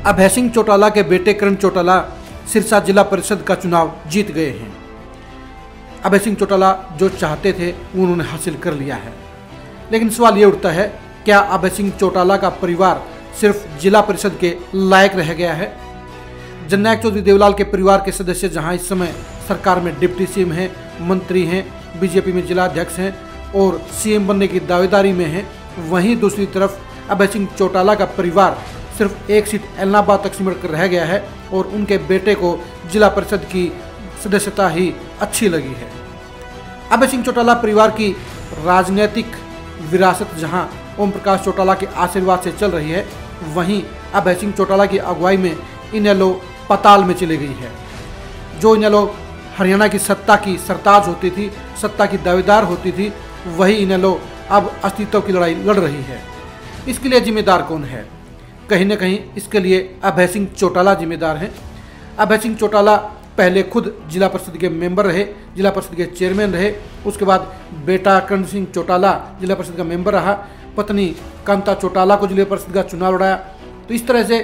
अभय सिंह चौटाला के बेटे करण चौटाला सिरसा जिला परिषद का चुनाव जीत गए हैं। अभय सिंह चौटाला जो चाहते थे उन्होंने हासिल कर लिया है, लेकिन सवाल ये उठता है, क्या अभय सिंह चौटाला का परिवार सिर्फ जिला परिषद के लायक रह गया है? जननायक चौधरी देवलाल के परिवार के सदस्य जहां इस समय सरकार में डिप्टी सीएम हैं, मंत्री हैं, बीजेपी में जिला अध्यक्ष हैं और सीएम बनने की दावेदारी में हैं, वहीं दूसरी तरफ अभय सिंह चौटाला का परिवार सिर्फ एक सीट एलनाबाद तक सिमट कर रह गया है और उनके बेटे को जिला परिषद की सदस्यता ही अच्छी लगी है। अभय सिंह चौटाला परिवार की राजनीतिक विरासत जहां ओम प्रकाश चौटाला के आशीर्वाद से चल रही है, वहीं अभय सिंह चौटाला की अगुवाई में इनेलो पाताल में चली गई है। जो इनेलो हरियाणा की सत्ता की सरताज होती थी, सत्ता की दावेदार होती थी, वही इनेलो अब अस्तित्व की लड़ाई लड़ रही है। इसके लिए जिम्मेदार कौन है? कहीं न कहीं इसके लिए अभय सिंह चौटाला जिम्मेदार हैं। अभय सिंह चौटाला पहले खुद जिला परिषद के मेंबर रहे, जिला परिषद के चेयरमैन रहे, उसके बाद बेटा करण सिंह चौटाला जिला परिषद का मेंबर रहा, पत्नी कांता चौटाला को जिला परिषद का चुनाव लड़ाया। तो इस तरह से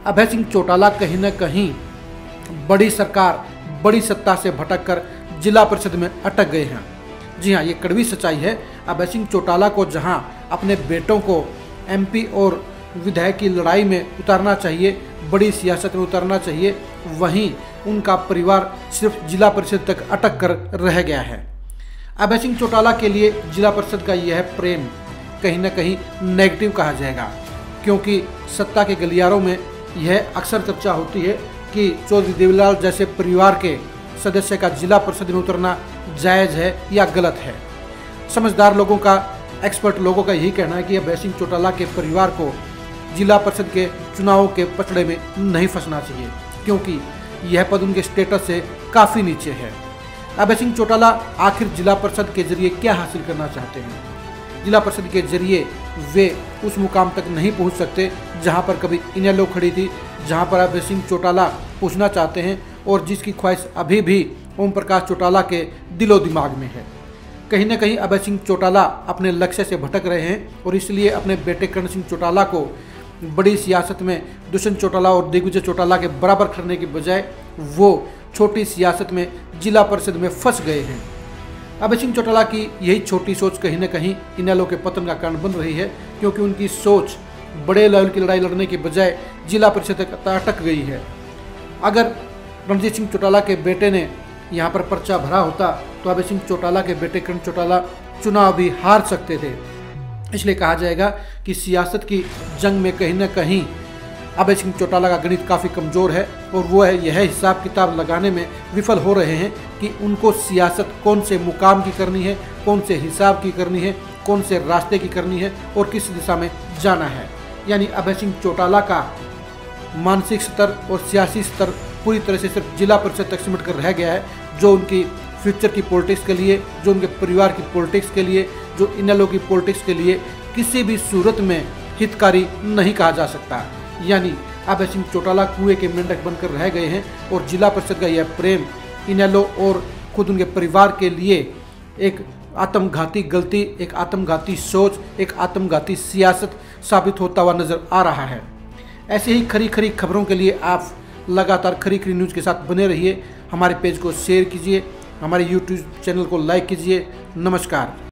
अभय सिंह चौटाला कहीं न कहीं बड़ी सरकार, बड़ी सत्ता से भटक कर जिला परिषद में अटक गए हैं। जी हाँ, ये कड़वी सच्चाई है। अभय सिंह चौटाला को जहाँ अपने बेटों को एमपी और विधायक की लड़ाई में उतारना चाहिए, बड़ी सियासत में उतारना चाहिए, वहीं उनका परिवार सिर्फ जिला परिषद तक अटक कर रह गया है। अभय सिंह चौटाला के लिए जिला परिषद का यह प्रेम कहीं न कहीं नेगेटिव कहा जाएगा, क्योंकि सत्ता के गलियारों में यह अक्सर चर्चा होती है कि चौधरी देवलाल जैसे परिवार के सदस्य का जिला परिषद में उतरना जायज़ है या गलत है। समझदार लोगों का, एक्सपर्ट लोगों का यही कहना है कि अभय सिंह चौटाला के परिवार को जिला परिषद के चुनावों के पचड़े में नहीं फंसना चाहिए, क्योंकि यह पद उनके स्टेटस से काफ़ी नीचे है। अभय सिंह चौटाला आखिर जिला परिषद के जरिए क्या हासिल करना चाहते हैं? जिला परिषद के जरिए वे उस मुकाम तक नहीं पहुंच सकते जहां पर कभी इनेलो खड़ी थी, जहां पर अभय सिंह चौटाला पहुंचना चाहते हैं और जिसकी ख्वाहिश अभी भी ओम प्रकाश चौटाला के दिलो दिमाग में है। कहीं न कहीं अभय सिंह चौटाला अपने लक्ष्य से भटक रहे हैं और इसलिए अपने बेटे करण सिंह चौटाला को बड़ी सियासत में दुष्यंत चौटाला और दिग्विजय चौटाला के बराबर करने की बजाय वो छोटी सियासत में जिला परिषद में फंस गए हैं। अभय सिंह चौटाला की यही छोटी सोच कहीं न कहीं इनेलो के पतन का कारण बन रही है, क्योंकि उनकी सोच बड़े लेवल की लड़ाई लड़ने के बजाय जिला परिषद तक अटक गई है। अगर रणजीत सिंह चौटाला के बेटे ने यहाँ पर पर्चा भरा होता तो अभय सिंह चौटाला के बेटे करण चौटाला चुनाव भी हार सकते थे। इसलिए कहा जाएगा कि सियासत की जंग में कहीं न कहीं अभय सिंह चौटाला का गणित काफ़ी कमज़ोर है और वो है यह हिसाब किताब लगाने में विफल हो रहे हैं कि उनको सियासत कौन से मुकाम की करनी है, कौन से हिसाब की करनी है, कौन से रास्ते की करनी है और किस दिशा में जाना है। यानी अभय सिंह चौटाला का मानसिक स्तर और सियासी स्तर पूरी तरह से सिर्फ जिला परिषद तक सिमट कर रह गया है, जो उनकी फ्यूचर की पॉलिटिक्स के लिए, जो उनके परिवार की पॉलिटिक्स के लिए, जो इनेलो की पॉलिटिक्स के लिए किसी भी सूरत में हितकारी नहीं कहा जा सकता। यानी अभय सिंह चौटाला कुएं के मेंढक बनकर रह गए हैं और जिला परिषद का यह प्रेम इनेलो और खुद उनके परिवार के लिए एक आत्मघाती गलती, एक आत्मघाती सोच, एक आत्मघाती सियासत साबित होता हुआ नजर आ रहा है। ऐसे ही खरी खरी खबरों के लिए आप लगातार खरी खरी न्यूज़ के साथ बने रहिए। हमारे पेज को शेयर कीजिए, हमारे YouTube चैनल को लाइक कीजिए। नमस्कार।